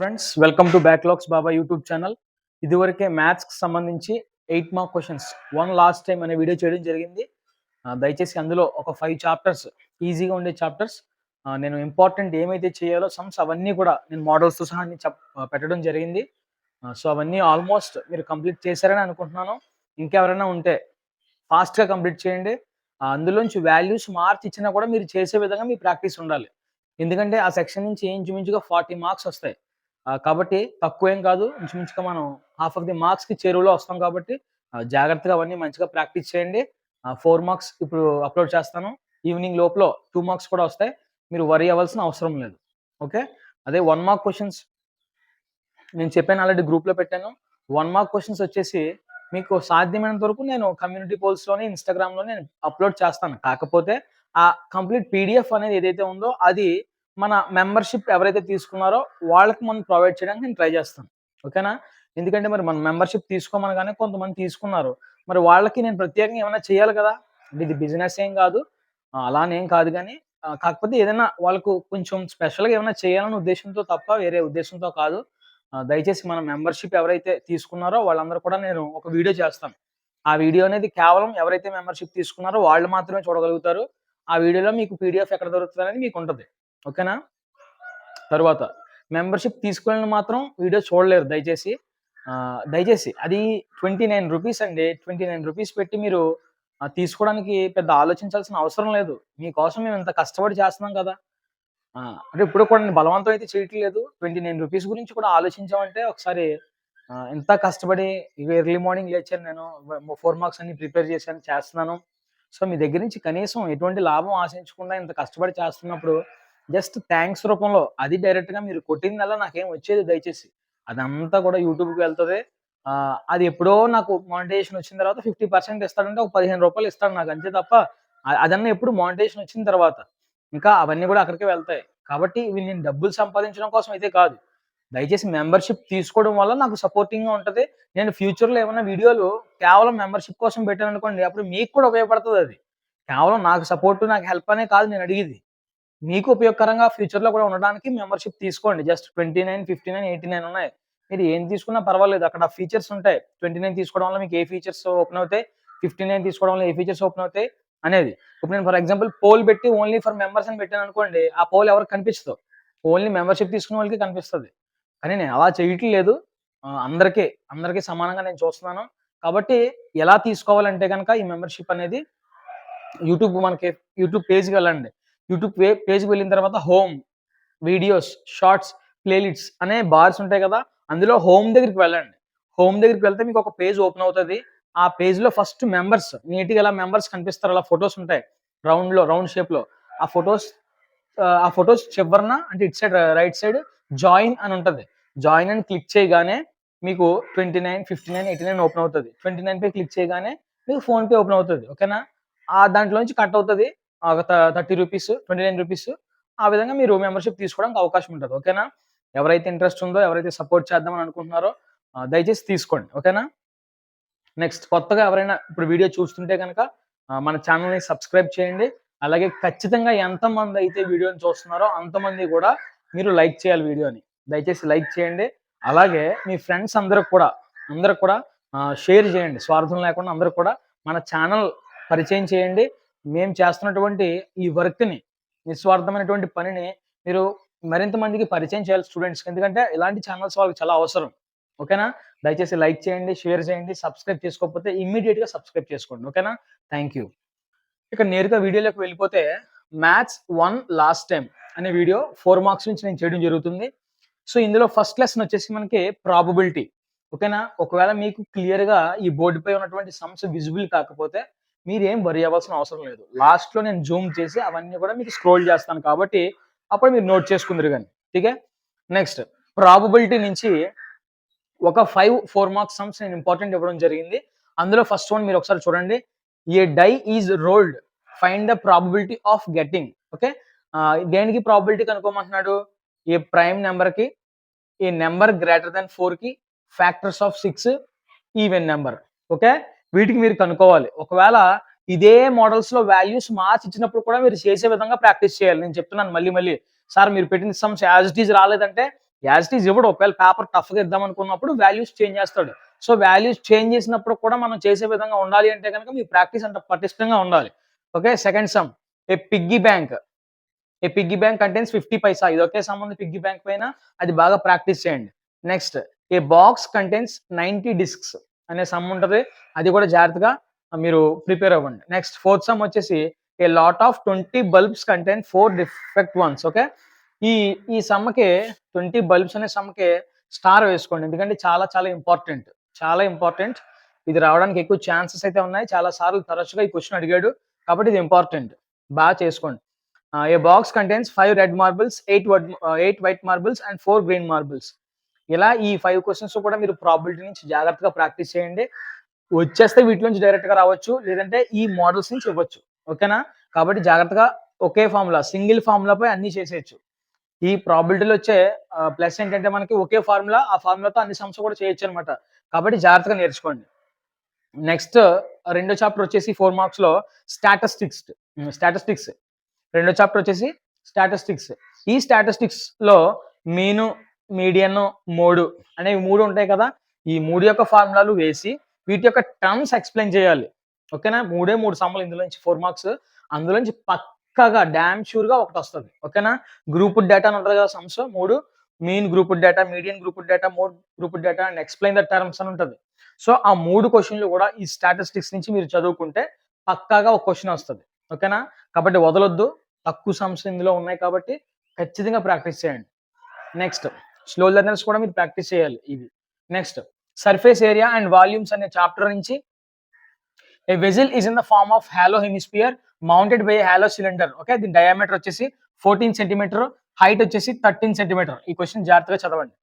Friends, welcome to backlogs Baba YouTube channel. ఇదివరకే మ్యాథ్స్కి సంబంధించి 8 mark questions one last time అనే video చేయడం జరిగింది. దయచేసి అందులో ఒక 5 చాప్టర్స్, ఈజీగా ఉండే చాప్టర్స్, నేను ఇంపార్టెంట్ ఏమైతే చేయాలో సమ్స్ అవన్నీ కూడా నేను మోడల్స్తో సహా అన్ని పెట్టడం జరిగింది. సో అవన్నీ ఆల్మోస్ట్ మీరు కంప్లీట్ చేశారని అనుకుంటున్నాను. ఇంకెవరైనా ఉంటే ఫాస్ట్గా కంప్లీట్ చేయండి. అందులోంచి వాల్యూస్ మార్చి ఇచ్చినా కూడా మీరు చేసే విధంగా మీ ప్రాక్టీస్ ఉండాలి. ఎందుకంటే ఆ సెక్షన్ నుంచి ఇంచుమించుగా 40 మార్క్స్ వస్తాయి. కాబట్టి తక్కువేం కాదు. ఇంచుమించుగా మనం హాఫ్ ఆఫ్ ది మార్క్స్‌కి చేరువలో వస్తాం కాబట్టి జాగ్రత్తగా అవన్నీ మంచిగా ప్రాక్టీస్ చేయండి. 4 మార్క్స్ ఇప్పుడు అప్‌లోడ్ చేస్తాను. ఈవినింగ్ లోపల 2 మార్క్స్ కూడా వస్తాయి. మీరు వరీ అవ్వాల్సిన అవసరం లేదు. ఓకే. అదే 1 మార్క్ క్వెషన్స్ నేను చెప్పాను, ఆల్రెడీ గ్రూప్‌లో పెట్టాను. 1 మార్క్ క్వెషన్స్ వచ్చేసి మీకు సాధ్యమైనంత వరకు నేను కమ్యూనిటీ పోల్స్‌లోని, ఇన్‌స్టాగ్రామ్‌లో నేను అప్‌లోడ్ చేస్తాను. కాకపోతే ఆ కంప్లీట్ పీడీఎఫ్ అనేది ఏదైతే ఉందో అది మన మెంబర్‌షిప్ ఎవరైతే తీసుకున్నారో వాళ్ళకి మనం ప్రొవైడ్ చేయడానికి నేను ట్రై చేస్తాను. ఓకేనా? ఎందుకంటే మరి మనం మెంబర్‌షిప్ తీసుకోమనగానే కొంతమంది తీసుకున్నారు. మరి వాళ్ళకి నేను ప్రత్యేకంగా ఏమైనా చేయాలి కదా! అంటే ఇది బిజినెస్ ఏం కాదు. అలానేం కాదు గానీ కాకపోతే ఏదైనా వాళ్ళకు కొంచెం స్పెషల్‌గా ఏమైనా చేయాలనే ఉద్దేశ్యంతో తప్ప వేరే ఉద్దేశ్యంతో కాదు. దయచేసి మన మెంబర్‌షిప్ ఎవరైతే తీసుకున్నారో వాళ్ళందరూ కూడా నేను ఒక వీడియో చేస్తాను. ఆ వీడియో అనేది కేవలం ఎవరైతే మెంబర్‌షిప్ తీసుకున్నారో వాళ్ళు మాత్రమే చూడగలుగుతారు. ఆ వీడియోలో మీకు పీడీఎఫ్ ఎక్కడ దొరుకుతదనేది మీకుంటది. ఓకేనా? తరువాత మెంబర్‌షిప్ తీసుకోనోళ్ళు మాత్రం వీడియో చూడలేరు దయచేసి. దయచేసి అది రూ. 29 అండి. రూ. 29 పెట్టి మీరు తీసుకోవడానికి పెద్ద ఆలోచించాల్సిన అవసరం లేదు. మీకోసం మేము ఇంత కష్టపడి చేస్తున్నాం కదా! అంటే ఇప్పుడు కూడా నేను బలవంతం అయితే చేయట్లేదు. రూ. 29 గురించి కూడా ఆలోచించామంటే ఒకసారి ఎంత కష్టపడి ఎర్లీ మార్నింగ్ లేచాను నేను. 4 మార్క్స్ అన్ని ప్రిపేర్ చేశాను, చేస్తున్నాను. సో, మీ దగ్గర నుంచి కనీసం ఎటువంటి లాభం ఆశించకుండా ఇంత కష్టపడి చేస్తున్నప్పుడు జస్ట్ థాంక్స్ రూపంలో అది డైరెక్ట్‌గా మీరు కొట్టిందల్లా నాకేం వచ్చేది దయచేసి. అదంతా కూడా యూట్యూబ్‌కి వెళ్తది. అది ఎప్పుడో నాకు మానిటైజేషన్ వచ్చిన తర్వాత 50% ఇస్తాడంటే ఒక రూ. 15 ఇస్తాడు నాకు, అంతే తప్ప అదన్నా ఎప్పుడు మానిటైజేషన్ వచ్చిన తర్వాత. ఇంకా అవన్నీ కూడా అక్కడికే వెళ్తాయి. కాబట్టి ఇవి నేను డబ్బులు సంపాదించడం కోసం అయితే కాదు. దయచేసి మెంబర్‌షిప్ తీసుకోవడం వల్ల నాకు సపోర్టింగ్‌గా ఉంటది. నేను ఫ్యూచర్‌లో ఏమన్నా వీడియోలు కేవలం మెంబర్‌షిప్ కోసం పెట్టాననుకోండి, అప్పుడు మీకు కూడా ఉపయోగపడతదది. కేవలం నాకు సపోర్ట్, నాకు హెల్ప్ అనే కాదు నేను అడిగేది. మీకు ఉపయోగకరంగా ఫ్యూచర్‌లో కూడా ఉండడానికి మెంబర్‌షిప్ తీసుకోండి. జస్ట్ 29, 59, 89 ఉన్నాయి. మీరు ఏం తీసుకున్నా పర్వాలేదు. అక్కడ ఫీచర్స్ ఉంటాయి. 29 తీసుకోవడం వల్ల మీకు ఏ ఫీచర్స్ ఓపెన్ అవుతాయి, 59 తీసుకోవడం వల్ల ఏ ఫీచర్స్ ఓపెన్ అవుతాయి అనేది. ఇప్పుడు నేను ఫర్ ఎగ్జాంపుల్ పోల్ పెట్టి ఓన్లీ ఫర్ మెంబర్స్ అని పెట్టాననుకోండి, ఆ పోల్ ఎవరికీ కనిపించదు. ఓన్లీ మెంబర్‌షిప్ తీసుకున్న వాళ్ళకి కనిపిస్తది. కానీ నేను అలా చేయట్లేదు. అందరికీ సమానంగా నేను చూస్తున్నాను. కాబట్టి ఎలా తీసుకోవాలంటే గనక ఈ మెంబర్‌షిప్ అనేది మనకి యూట్యూబ్ పేజ్‌కి వెళ్ళండి. యూట్యూబ్ పేజ్‌కి వెళ్ళిన తర్వాత హోమ్, వీడియోస్, షార్ట్స్, ప్లేలిస్ట్స్ అనే బార్స్ ఉంటాయి కదా! అందులో హోమ్ దగ్గరికి వెళ్ళండి. హోమ్ దగ్గరికి వెళ్తే మీకు ఒక పేజ్ ఓపెన్ అవుతది. ఆ పేజ్‌లో ఫస్ట్ మెంబర్స్ నీట్‌గా ఇలా మెంబర్స్ కనిపిస్తారు. అలా ఫోటోస్ ఉంటాయి. రౌండ్ షేప్‌లో. ఆ ఫోటోస్ ఆ ఫోటోస్ చివరన అంటే ఇటు సైడ్ రైట్ సైడ్ జాయిన్ అని ఉంటది. జాయిన్ అని క్లిక్ చేయగానే మీకు 29, 59, 89 ఓపెన్ అవుతది. 29 పై క్లిక్ చేయగానే మీకు ఫోన్‌పే ఓపెన్ అవుతది. ఓకేనా? దాంట్లోంచి కట్ అవుతది. ఒక రూ. 30, రూ. 29. ఆ విధంగా మీరు మెంబర్‌షిప్ తీసుకోవడానికి అవకాశం ఉంటది. ఓకేనా? ఎవరైతే ఇంట్రెస్ట్ ఉందో, ఎవరైతే సపోర్ట్ చేద్దామని అనుకుంటున్నారో దయచేసి తీసుకోండి. ఓకేనా? నెక్స్ట్ కొత్తగా ఎవరైనా ఇప్పుడు వీడియో చూస్తుంటే గనక మన ఛానెల్‌ని సబ్స్క్రైబ్ చేయండి. అలాగే ఖచ్చితంగా ఎంతమందైతే వీడియోని చూస్తున్నారో అంతమంది గూడా మీరు లైక్ చేయాలి వీడియోని. దయచేసి లైక్ చేయండి. అలాగే మీ ఫ్రెండ్స్ అందరికి కూడా షేర్ చేయండి. స్వార్థం లేకుండా అందరికి కూడా మన ఛానెల్ పరిచయం చేయండి. మేము చేస్తున్నటువంటి ఈ వర్క్‌ని, నిస్వార్థమైనటువంటి పనిని మీరు మరింత మందికి పరిచయం చేయాలి స్టూడెంట్స్‌కి. ఎందుకంటే ఇలాంటి ఛానెల్స్ వాళ్ళకి చాలా అవసరం. ఓకేనా? దయచేసి లైక్ చేయండి, షేర్ చేయండి. సబ్స్క్రైబ్ చేసుకోకపోతే ఇమ్మీడియేట్‌గా సబ్స్క్రైబ్ చేసుకోండి. ఓకేనా? Thank you. ఇక నేరుగా వీడియోలోకి వెళ్ళిపోతే మ్యాథ్స్ 1 లాస్ట్ టైమ్ అనే వీడియో 4 మార్క్స్ నుంచి నేను చేయడం జరుగుతుంది. సో, ఇందులో ఫస్ట్ లెసన్ వచ్చేసి మనకి ప్రాబబిలిటీ. ఓకేనా? ఒకవేళ మీకు క్లియర్‌గా ఈ బోర్డ్‌పై ఉన్నటువంటి సమ్స్ విజిబుల్ కాకపోతే మీరేం వర్రీ అవ్వాల్సిన అవసరం లేదు. లాస్ట్‌లో నేను జూమ్ చేసి అవన్నీ కూడా మీకు స్క్రోల్ చేస్తాను కాబట్టి అప్పుడు మీరు నోట్ చేసుకుందురు గాని. ఠీకే? నెక్స్ట్ ప్రాబబిలిటీ నుంచి ఒక 4 మార్క్స్ సమ్స్ నేను ఇంపార్టెంట్ ఇవ్వడం జరిగింది. అందులో ఫస్ట్ వన్ మీరు ఒకసారి చూడండి. A die is rolled, find the probability of getting. Okay. దేనికి ప్రాబబిలిటీ కనుక్కోమంటున్నాడు? ఏ ప్రైమ్ నంబర్‌కి, ఏ నంబర్ గ్రేటర్ థాన్ 4కి, factors of 6, even number. Okay. వీటికి మీరు కనుక్కోవాలి. ఒకవేళ ఇదే మోడల్స్‌లో వాల్యూస్ మార్చి ఇచ్చినప్పుడు కూడా మీరు చేసే విధంగా ప్రాక్టీస్ చేయాలి. నేను చెప్తున్నాను మళ్ళీ. సార్ మీరు పెట్టిన సమ్స్ యాజ్ ఇట్ ఈజ్ రాలేదంటే యాజ్ ఇట్ ఈజ్ ఇవ్వడు. ఒకవేళ పేపర్ టఫ్గా ఇద్దాం అనుకున్నప్పుడు వాల్యూస్ చేంజ్ చేస్తాడు. సో వాల్యూస్ చేంజ్ చేసినప్పుడు కూడా మనం చేసే విధంగా ఉండాలి అంటే కనుక మీ ప్రాక్టీస్ అంత పటిష్టంగా ఉండాలి. ఓకే, సెకండ్ సమ్, ఏ పిగ్గీ బ్యాంక్. ఏ పిగ్గీ బ్యాంక్ కంటైన్స్ 50 పైసా. ఇది ఒకే సమ్ ఉంది పిగ్గీ బ్యాంక్ పైన, అది బాగా ప్రాక్టీస్ చేయండి. నెక్స్ట్, ఏ బాక్స్ కంటైన్స్ 90 డిస్క్స్ అనే సమ్ ఉంటుంది, అది కూడా జాగ్రత్తగా మీరు ప్రిపేర్ అవ్వండి. నెక్స్ట్ ఫోర్త్ సమ్ వచ్చేసి, a lot of 20 bulbs contain 4 defect once. Okay, ఈ ఈ సమ్మకి 20 బల్బ్స్ అనే సమ్మకి స్టార్ వేసుకోండి, ఎందుకంటే చాలా చాలా ఇంపార్టెంట్, చాలా ఇంపార్టెంట్. ఇది రావడానికి ఎక్కువ ఛాన్సెస్ అయితే ఉన్నాయి, చాలా సార్లు తరచుగా ఈ క్వశ్చన్ అడిగాడు, కాబట్టి ఇది ఇంపార్టెంట్, బాగా చేసుకోండి. A box contains 5 red marbles, 8 white marbles and 4 green marbles. ఇలా ఈ 5 క్వశ్చన్స్ కూడా మీరు ప్రాబిలిటీ నుంచి జాగ్రత్తగా ప్రాక్టీస్ చేయండి. వచ్చేస్తే వీటి నుంచి డైరెక్ట్ గా రావచ్చు, లేదంటే ఈ మోడల్స్ నుంచి ఇవ్వచ్చు. ఓకేనా, కాబట్టి జాగ్రత్తగా ఒకే ఫార్ములా, సింగిల్ ఫార్ములాపై అన్ని చేసేయచ్చు. ఈ ప్రాబిలిటీలో వచ్చే ప్లస్ ఏంటంటే మనకి ఒకే ఫార్ములా, ఆ ఫార్ములాతో అన్ని సమ్స్ కూడా చేయొచ్చు అనమాట. కాబట్టి జాగ్రత్తగా నేర్చుకోండి. నెక్స్ట్ రెండో చాప్టర్ వచ్చేసి 4 మార్క్స్ లో స్టాటిస్టిక్స్. రెండో చాప్టర్ వచ్చేసి స్టాటిస్టిక్స్. ఈ స్టాటిస్టిక్స్ లో మీను, మీడియన్, మోడ్ అనేవి 3 ఉంటాయి కదా. ఈ 3 యొక్క ఫార్ములాలు వేసి వీటి యొక్క టర్మ్స్ ఎక్స్ప్లెయిన్ చేయాలి. ఓకేనా, 3 సమ్మలు ఇందులో నుంచి 4 మార్క్స్, అందులో నుంచి పక్కగా డామ్ షూర్ గా ఒకటి వస్తుంది. ఓకేనా, గ్రూప్ డేటా అని ఉంటుంది కదా sums 3, mean group data, median group data, mode group data and explain the terms అని ఉంటుంది. సో ఆ 3 క్వశ్చన్లు కూడా ఈ స్టాటిస్టిక్స్ నుంచి మీరు చదువుకుంటే పక్కాగా ఒక క్వశ్చన్ వస్తుంది. ఓకేనా, కాబట్టి వదలొద్దు, తక్కువ సమ్స్ ఇందులో ఉన్నాయి కాబట్టి ఖచ్చితంగా ప్రాక్టీస్ చేయండి. నెక్స్ట్ స్లో లెర్నర్స్ కూడా మీరు ప్రాక్టీస్ చేయాలి ఇవి. Next surface area and volumes అనే చాప్టర్ నుంచి, a vessel is in the form of hollow hemisphere mounted by hollow cylinder. Okay, దీని డయామీటర్ వచ్చేసి 14 సెంటీమీటర్, హైట్ వచ్చేసి 13 సెంటీమీటర్. ఈ క్వశ్చన్ జాగ్రత్తగా చదవండి,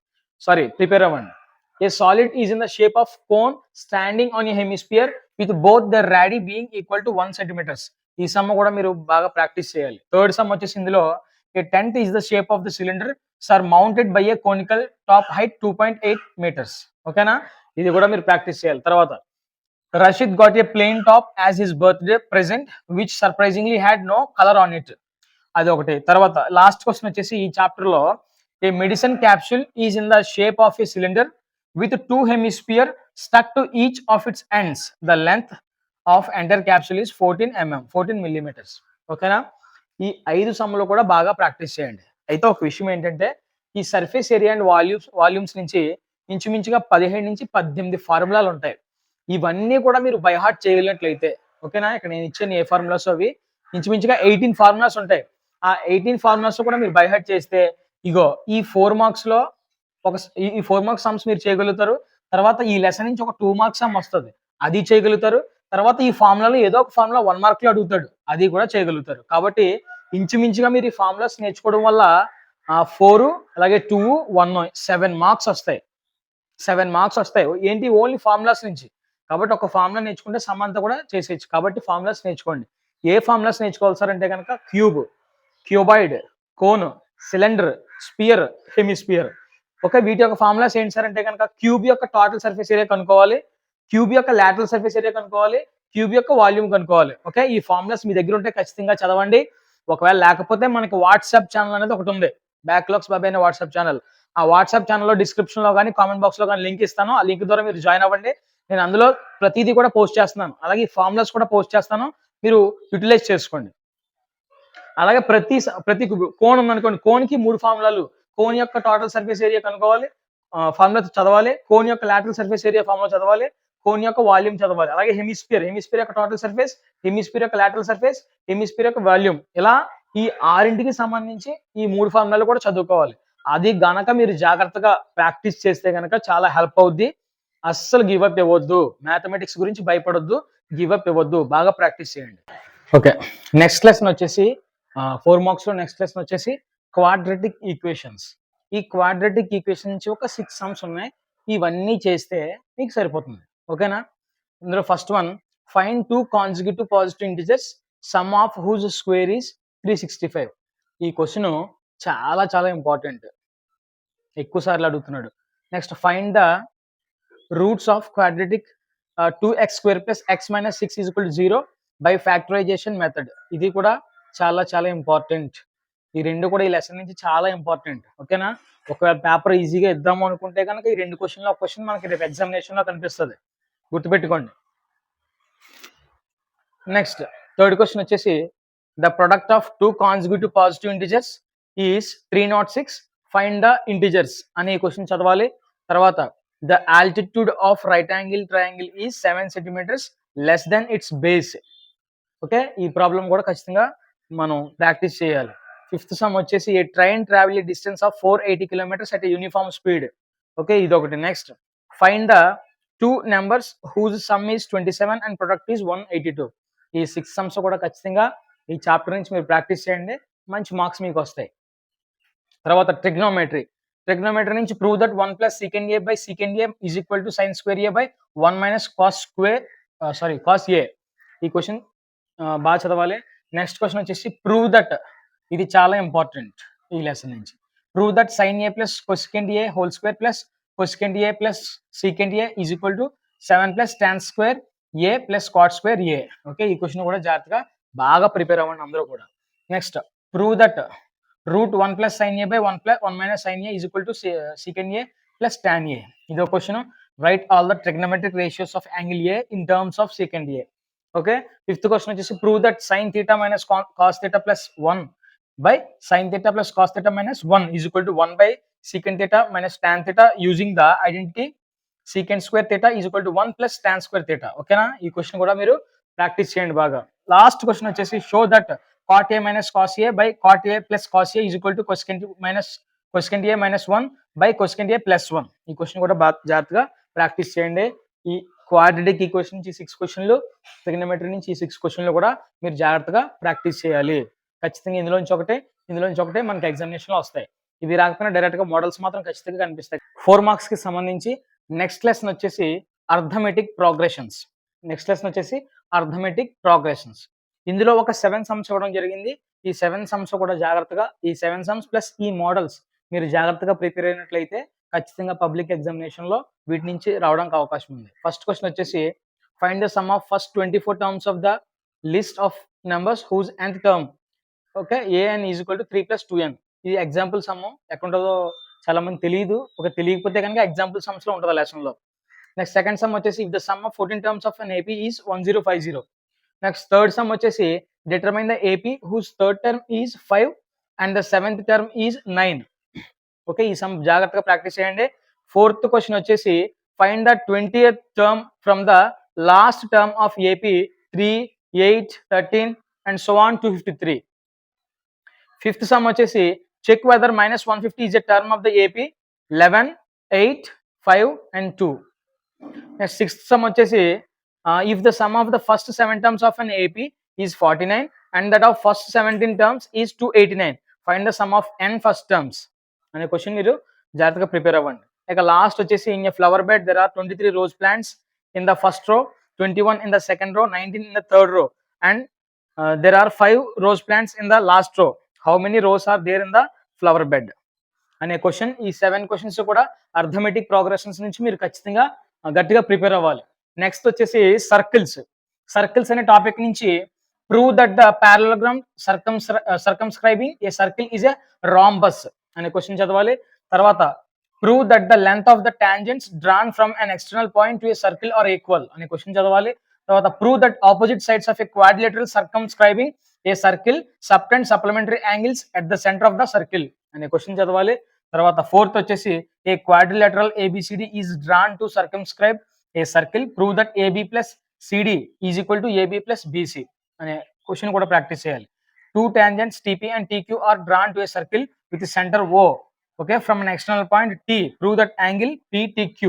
ప్రిపేర్ అవ్వండి. A solid is in the shape of cone standing on a hemisphere with both the radii being equal to 1 centimetres. ఈ sum కూడా మీరు బాగా ప్రాక్టీస్ చేయాలి. థర్డ్ సమ్ వచ్చేసి ఇందులో, a tent is the shape of the cylinder surmounted by a conical top height 2.8 metres. ఓకేనా, ఇది కూడా మీరు ప్రాక్టీస్ చేయాలి. తర్వాత Rashid got a plain top as his birthday present, which surprisingly had no color on it. అది ఒకటి. తర్వాత last question వచ్చేసి ఈ చాప్టర్ లో, a medicine capsule is in the shape of a cylinder with 2 hemisphere stuck to each of its ends. The length of entire capsule is 14 millimeters. ఓకేనా, ఈ 5 సమ్ములు కూడా బాగా ప్రాక్టీస్ చేయండి. అయితే ఒక విషయం ఏంటంటే, ఈ సర్ఫేస్ ఏరియా అండ్ వాల్యూమ్స్ నుంచి ఇంచుమించుగా 17 నుంచి 18 ఫార్ములాలు ఉంటాయి. ఇవన్నీ కూడా మీరు బై హార్ట్ చేయగలిగినట్లయితే, ఓకేనా, ఇక్కడ నేను ఇచ్చిన ఏ ఫార్ములాస్ అవి ఇంచుమించుగా 18 ఫార్ములాస్ ఉంటాయి. ఆ 18 ఫార్ములాస్ కూడా మీరు బై హార్ట్ చేస్తే, ఇగో ఈ 4 మార్క్స్ లో ఈ 4 మార్క్స్ సమ్స్ మీరు చేయగలుగుతారు. తర్వాత ఈ లెసన్ నుంచి ఒక 2 మార్క్స్ సమ్ వస్తుంది, అది చేయగలుగుతారు. తర్వాత ఈ ఫార్ములాలో ఏదో ఒక ఫార్ములా 1 మార్క్ లో అడుగుతాడు, అది కూడా చేయగలుగుతారు. కాబట్టి ఇంచుమించుగా మీరు ఈ ఫార్ములాస్ నేర్చుకోవడం వల్ల 4 అలాగే 2 1 7 మార్క్స్ వస్తాయి. 7 మార్క్స్ వస్తాయి ఏంటి, ఓన్లీ ఫార్ములాస్ నుంచి. కాబట్టి ఒక ఫార్ములా నేర్చుకుంటే సమ్ అంతా కూడా చేసేయచ్చు. కాబట్టి ఫార్ములాస్ నేర్చుకోండి. ఏ ఫార్ములాస్ నేర్చుకోవాలి సార్ అంటే కనుక, cube, cuboid, cone, cylinder, sphere, hemisphere. Okay, వీటి యొక్క ఫార్ములాస్ ఏంటి సార్ అంటే కనుక, క్యూబ్ యొక్క టోటల్ సర్ఫేస్ ఏరియా కనుక్కోవాలి, క్యూబ్ యొక్క లాటరల్ సర్ఫేస్ ఏరియా కనుక్కోవాలి, క్యూబ్ యొక్క వాల్యూమ్ కనుక్కోవాలి. ఓకే, ఈ ఫార్ములాస్ మీ దగ్గర ఉంటే ఖచ్చితంగా చదవండి. ఒకవేళ లేకపోతే మనకి వాట్సాప్ ఛానల్ అనేది ఒకటి ఉంది, బ్యాక్లాగ్స్ బాబాయ్ అనే వాట్సాప్ ఛానల్. ఆ వాట్సాప్ ఛానల్లో డిస్క్రిప్షన్ లో కానీ కామెంట్ బాక్స్ లో కానీ లింక్ ఇస్తాను. ఆ లింక్ ద్వారా మీరు జాయిన్ అవ్వండి. నేను అందులో ప్రతిదీ కూడా పోస్ట్ చేస్తున్నాను, అలాగే ఈ ఫార్ములాస్ కూడా పోస్ట్ చేస్తాను, మీరు యూటిలైజ్ చేసుకోండి. అలాగే ప్రతి కోన్ ఉందనుకోండి, కోన్ కి 3 ఫార్ములాలు, కోన్ యొక్క టోటల్ సర్ఫేస్ ఏరియా కనుక్కోవాలి, ఫార్ములా చదవాలి, కోన్ యొక్క లాటరల్ సర్ఫేస్ ఏరియా ఫార్ములా చదవాలి, కోన్ యొక్క వాల్యూమ్ చదవాలి. అలాగే హెమిస్పియర్ యొక్క టోటల్ సర్ఫేస్, హెమిస్పియర్ యొక్క లాటరల్ సర్ఫేస్, హెమిస్పియర్ యొక్క వాల్యూమ్. ఇలా ఈ 6ంటికి సంబంధించి ఈ 3 ఫార్ములాలు కూడా చదువుకోవాలి. అది గనక మీరు జాగ్రత్తగా ప్రాక్టీస్ చేస్తే గనక చాలా హెల్ప్ అవుద్ది. అస్సలు గివ్ అప్ ఇవ్వద్దు, మ్యాథమెటిక్స్ గురించి భయపడొద్దు, గివ్ అప్ ఇవ్వద్దు, బాగా ప్రాక్టీస్ చేయండి. ఓకే, నెక్స్ట్ లెసన్ వచ్చేసి 4 మార్క్స్ లో నెక్స్ట్ లెసన్ వచ్చేసి క్వాడ్రటిక్ ఈక్వేషన్స్. ఈ క్వాడ్రటిక్ ఈక్వేషన్ నుంచి ఒక 6 సమ్స్ ఉన్నాయి, ఇవన్నీ చేస్తే మీకు సరిపోతుంది. ఓకేనా, ఇందులో first one, find 2 consecutive positive integers sum of whose square is 365. ఈ క్వశ్చన్ చాలా చాలా ఇంపార్టెంట్, ఎక్కువ సార్లు అడుగుతున్నాడు. Next, find the roots of quadratic 2x² + x - 6 = 0 by factorization method. ఇది కూడా చాలా చాలా ఇంపార్టెంట్. ఈ రెండు కూడా ఈ లెసన్ నుంచి చాలా ఇంపార్టెంట్. ఓకేనా? ఒకవేళ పేపర్ ఈజీగా ఇద్దాము అనుకుంటే కనుక ఈ 2 క్వశ్చన్‌లో ఒక క్వశ్చన్ మనకి రేపు ఎగ్జామినేషన్‌లో కనిపిస్తది. గుర్తుపెట్టుకోండి. నెక్స్ట్ థర్డ్ క్వశ్చన్ వచ్చేసి the product of 2 consecutive positive integers is 306 find the integers అనే క్వశ్చన్ చదవాలి. తర్వాత the altitude of right angle triangle is 7 centimetres less than its base. Okay, ఈ ప్రాబ్లం కూడా ఖచ్చితంగా మనం ప్రాక్టీస్ చేయాలి. ఫిఫ్త్ సమ్ వచ్చేసి a train travel distance of 480 kilometres at uniform speed. Okay, ఇదొకటి. Next find the 2 numbers whose sum is 27 and product is 182. ఈ 6 sums కూడా ఖచ్చితంగా ఈ చాప్టర్ నుంచి మీరు ప్రాక్టీస్ చేయండి, మంచి మార్క్స్ మీకు వస్తాయి. తర్వాత ట్రిగ్నోమెట్రీ నుంచి prove that 1 plus secant A by secant A is equal to sine square A by 1 minus cos A. ఈ క్వశ్చన్ బాగా చదవాలి. నెక్స్ట్ క్వశ్చన్ వచ్చేసి ప్రూవ్ దట్, ఇది చాలా ఇంపార్టెంట్ ఈ లెసన్ నుంచి. Prove that sine A plus cosecant A whole square plus cosecant A plus secant A is equal to 7 plus tan square A plus cot square A. Okay, ఈ question కూడా జాగ్రత్తగా బాగా prepare అవ్వండి అందరూ కూడా. Next prove that root 1 plus sine A by 1 minus sine A is equal to secant A plus tan A. ఇదో question. Write all the trigonometric ratios of angle A in terms of secant A. Okay, fifth question వచ్చేసి prove that sine theta minus cos theta plus 1 by sine theta plus cos theta minus 1 is equal to 1 by secant theta minus tan theta using the identity secant square theta is equal to 1 plus tan square theta. ఓకేనా? ఈ question కూడా మీరు practice చేయండి బాగా. Last question వచ్చేసి show that cot a minus cos a by cot a plus cos a is equal to cosecant a minus 1 by cosecant a plus 1. ఈ question కూడా బాగా జాగ్రత్తగా ప్రాక్టీస్ చేయండి. ఈ క్వాడ్రాటిక్ ఈక్వేషన్ నుంచి 6 క్వశ్చన్లు, ట్రిగ్నోమెట్రీ నుంచి 6 క్వశ్చన్లు కూడా మీరు జాగ్రత్తగా ప్రాక్టీస్ చేయాలి. ఖచ్చితంగా ఇందులోంచి ఒకటే మనకి ఎగ్జామినేషన్లో వస్తాయి. ఇవి రాకపోయినా డైరెక్ట్గా మోడల్స్ మాత్రం ఖచ్చితంగా కనిపిస్తాయి. 4 మార్క్స్కి సంబంధించి నెక్స్ట్ లెసన్ వచ్చేసి అర్థమెటిక్ ప్రోగ్రెషన్స్. ఇందులో ఒక 7 సమ్స్ ఇవ్వడం జరిగింది. ఈ 7 సమ్స్ కూడా జాగ్రత్తగా, ఈ 7 సమ్స్ ప్లస్ ఈ మోడల్స్ మీరు జాగ్రత్తగా ప్రిపేర్ అయినట్లయితే ఖచ్చితంగా పబ్లిక్ ఎగ్జామినేషన్లో వీటి నుంచి రావడానికి అవకాశం ఉంది. ఫస్ట్ క్వశ్చన్ వచ్చేసి find the sum of first 24 terms of the list of numbers whose nth term. Okay, an is equal to 3 plus 2n. ఇది ఎగ్జాంపుల్ సమ్. ఎక్కడుంటుందో చాలా మంది తెలియదు. తెలియకపోతే కనుక ఎగ్జాంపుల్ సమ్స్లో ఉంటుంది లెసన్లో. నెక్స్ట్ సెకండ్ సమ్ వచ్చేసి if the sum of 14 terms of an AP is 1050. Next third sum వచ్చేసి determine the AP whose third term is 5 and the 7th term is 9. Okay, ఈ సమ్ జాగ్రత్తగా ప్రాక్టీస్ చేయండి. Fourth question వచ్చేసి find the 20th term from the last term of AP 3, 8, 13 and so on 253. Fifth sum వచ్చేసి check whether -150 is a term of the AP 11, 8, 5 and 2. Next sixth sum వచ్చేసి if the sum of the first 7 terms of an AP is 49 and that of first 17 terms is 289, find the sum of n first terms అనే question మీరు జాగ్రత్తగా prepare అవ్వండి. ఇక last వచ్చేసి in a flower bed there are 23 rose plants in the first row, 21 in the second row, 19 in the third row and there are 5 rose plants in the last row. How many rows are there in the flower bed అనే question. ఈ 7 questions కూడా arithmetic progressions నుంచి మీరు ఖచ్చితంగా గట్టిగా prepare అవ్వాలి. Next వచ్చేసి circles అనే టాపిక్ నుంచి prove that the parallelogram circumscribing a circle is a rhombus అనే క్వశ్చన్ చదవాలి. తర్వాత prove that the length of the tangents drawn from an external point to a circle are equal అనే question చదవాలి. తర్వాత prove that opposite sides of a quadrilateral circumscribing a circle subtend supplementary angles at the centre of the circle అనే question చదవాలి. తర్వాత fourth వచ్చేసి a quadrilateral ABCD is drawn to సర్కమ్స్క్రైబ్ a circle, prove that AB plus CD is equal to AB plus BC అనే question కూడా practice చేయాలి. 2 tangents TP and TQ are drawn to a circle with centre O, okay, from an external point T, prove that angle PTQ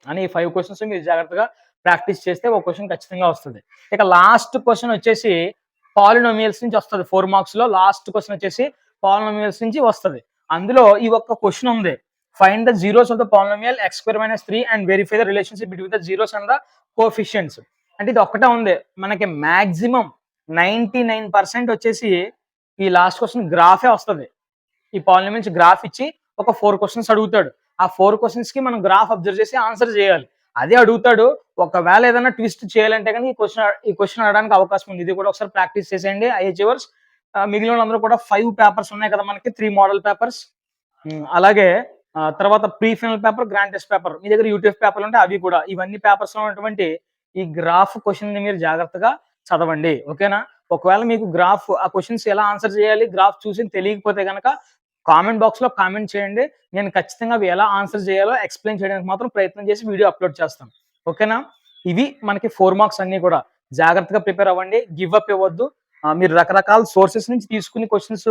అని 5 questions మీరు జాగ్రత్తగా practice చేస్తే ఒక question ఖచ్చితంగా వస్తుంది. ఇక లాస్ట్ క్వశ్చన్ వచ్చేసి పాలినోమియల్స్ నుంచి వస్తుంది. 4 మార్క్స్ లో లాస్ట్ క్వశ్చన్ వచ్చేసి పాలినోమియల్స్ నుంచి వస్తుంది. అందులో ఈ ఒక్క క్వశ్చన్ ఉంది, find the zeros of the polynomial x² - 3 and verify the relationship between the zeros and the coefficients. అంటే ఇది ఒక్కటే ఉంది మనకి. మాక్సిమం 99% వచ్చేసి ఈ లాస్ట్ క్వశ్చన్ గ్రాఫే వస్తుంది. ఈ పాలినోమియల్స్ గ్రాఫ్ ఇచ్చి ఒక 4 క్వశ్చన్స్ అడుగుతాడు. ఆ 4 క్వశ్చన్స్ కి మనం గ్రాఫ్ అబ్జర్వ్ చేసి ఆన్సర్ చేయాలి. అదే అడుగుతాడు. ఒకవేళ ఏదైనా ట్విస్ట్ చేయాలంటే కానీ ఈ క్వశ్చన్ అడగడానికి అవకాశం ఉంది. ఇది కూడా ఒకసారి ప్రాక్టీస్ చేసేయండి. ఐ అచీవర్స్ మిగిలిన వాళ్ళందరూ కూడా 5 పేపర్స్ ఉన్నాయి కదా మనకి, 3 మోడల్ పేపర్స్. అలాగే తర్వాత pre final paper, grand test paper. మీ దగ్గర యూటీఎఫ్ పేపర్లు ఉంటే అవి కూడా. ఇవన్నీ పేపర్స్‌లో ఉన్నటువంటి ఈ గ్రాఫ్ క్వెషన్‌ని మీరు జాగ్రత్తగా చదవండి. ఓకేనా? ఒకవేళ మీకు గ్రాఫ్ ఆ క్వెషన్స్ ఎలా ఆన్సర్ చేయాలి, గ్రాఫ్ చూసి తెలియకపోతే గనక కామెంట్ బాక్స్‌లో కామెంట్ చేయండి. నేను ఖచ్చితంగా అవి ఎలా ఆన్సర్ చేయాలో ఎక్స్‌ప్లెయిన్ చేయడానికి మాత్రం ప్రయత్నం చేసి వీడియో అప్‌లోడ్ చేస్తాను. ఓకేనా? ఇవి మనకి 4 మార్క్స్ అన్నీ కూడా. జాగ్రత్తగా ప్రిపేర్ అవ్వండి. గివ్ అప్ ఇవ్వద్దు. మీరు రకరకాల సోర్సెస్ నుంచి తీసుకుని క్వెషన్స్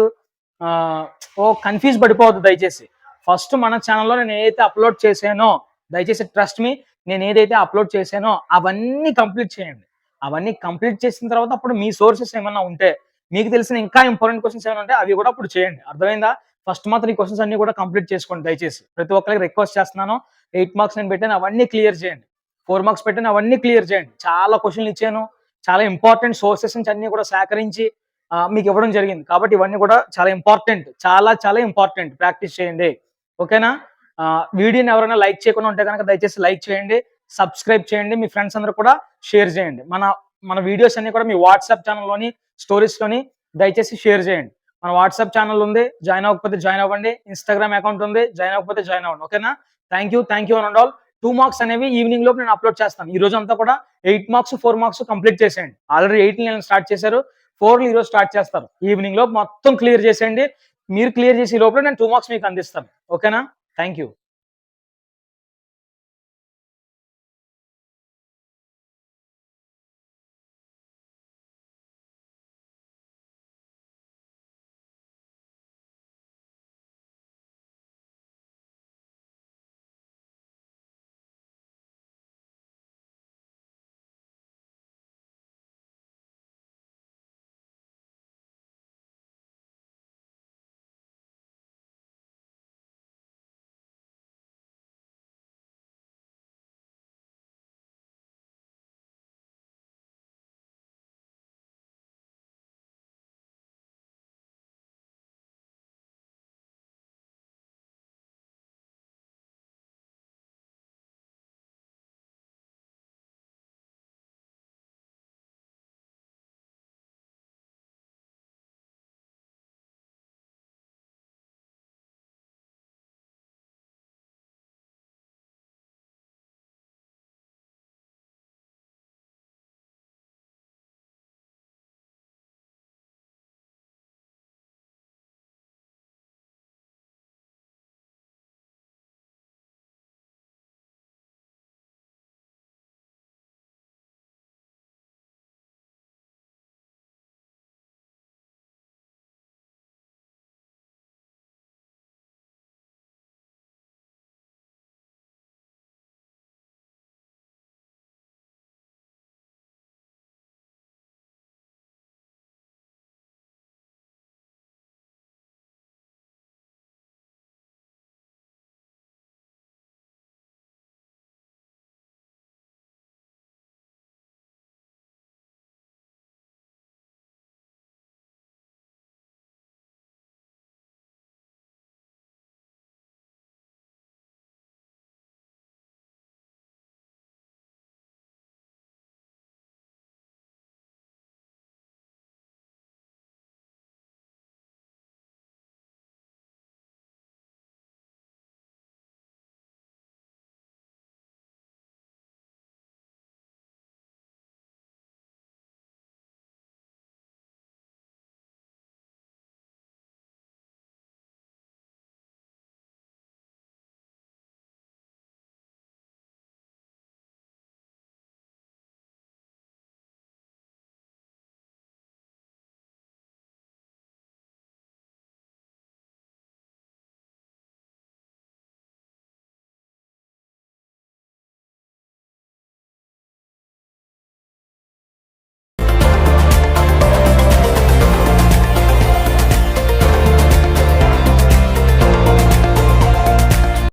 కన్‌ఫ్యూజ్ పడిపోవద్దు దయచేసి. ఫస్ట్ మన ఛానెల్‌లో నేను ఏదైతే అప్‌లోడ్ చేశానో, దయచేసి ట్రస్ట్ మీ, నేను ఏదైతే అప్‌లోడ్ చేశానో అవన్నీ కంప్లీట్ చేయండి. అవన్నీ కంప్లీట్ చేసిన తర్వాత అప్పుడు మీ సోర్సెస్ ఏమన్నా ఉంటే, మీకు తెలిసిన ఇంకా ఇంపార్టెంట్ క్వెషన్స్ ఏమైనా ఉంటే అవి కూడా అప్పుడు చేయండి. అర్థమైందా? ఫస్ట్ మాత్రం ఈ క్వెషన్స్ అన్నీ కూడా కంప్లీట్ చేసుకోండి దయచేసి. ప్రతి ఒక్కరికి రిక్వెస్ట్ చేస్తున్నాను. 8 మార్క్స్ నేను పెట్టాను అవన్నీ క్లియర్ చేయండి. 4 మార్క్స్ పెట్టాను అవన్నీ క్లియర్ చేయండి. చాలా క్వెషన్‌లు ఇచ్చాను. చాలా ఇంపార్టెంట్ సోర్సెస్ నుంచి అన్నీ కూడా సేకరించి మీకు ఇవ్వడం జరిగింది. కాబట్టి ఇవన్నీ కూడా చాలా ఇంపార్టెంట్. చాలా చాలా ఇంపార్టెంట్. ప్రాక్టీస్ చేయండి. ఓకేనా? వీడియోని ఎవరైనా లైక్ చేయకుండా ఉంటే గనక దయచేసి లైక్ చేయండి. సబ్స్క్రైబ్ చేయండి. మీ ఫ్రెండ్స్ అందరూ కూడా షేర్ చేయండి. మన వీడియోస్ అన్నీ కూడా మీ వాట్సాప్ ఛానెల్‌లోని, స్టోరీస్‌లోని దయచేసి షేర్ చేయండి. మన వాట్సాప్ ఛానెల్ ఉంది. జాయిన్ అవ్వకపోతే జాయిన్ అవ్వండి. ఇన్‌స్టాగ్రామ్ అకౌంట్ ఉంది. జాయిన్ అవ్వకపోతే జాయిన్ అవ్వండి. ఓకేనా? Thank you one and all. 2 marks అనేవి ఈవినింగ్ లోపు నేను అప్‌లోడ్ చేస్తాను. ఈ రోజంతా కూడా 8 మార్క్స్, 4 మార్క్స్ కంప్లీట్ చేసేయండి. ఆల్రెడీ 8 నేను స్టార్ట్ చేశారు. 4 ఈరోజు స్టార్ట్ చేస్తారు. ఈవినింగ్ లోపు మొత్తం క్లియర్ చేసేయండి. మీరు క్లియర్ చేసే లోపల నేను 2 మార్క్స్ మీకు అందిస్తాను. ఓకేనా? Thank you.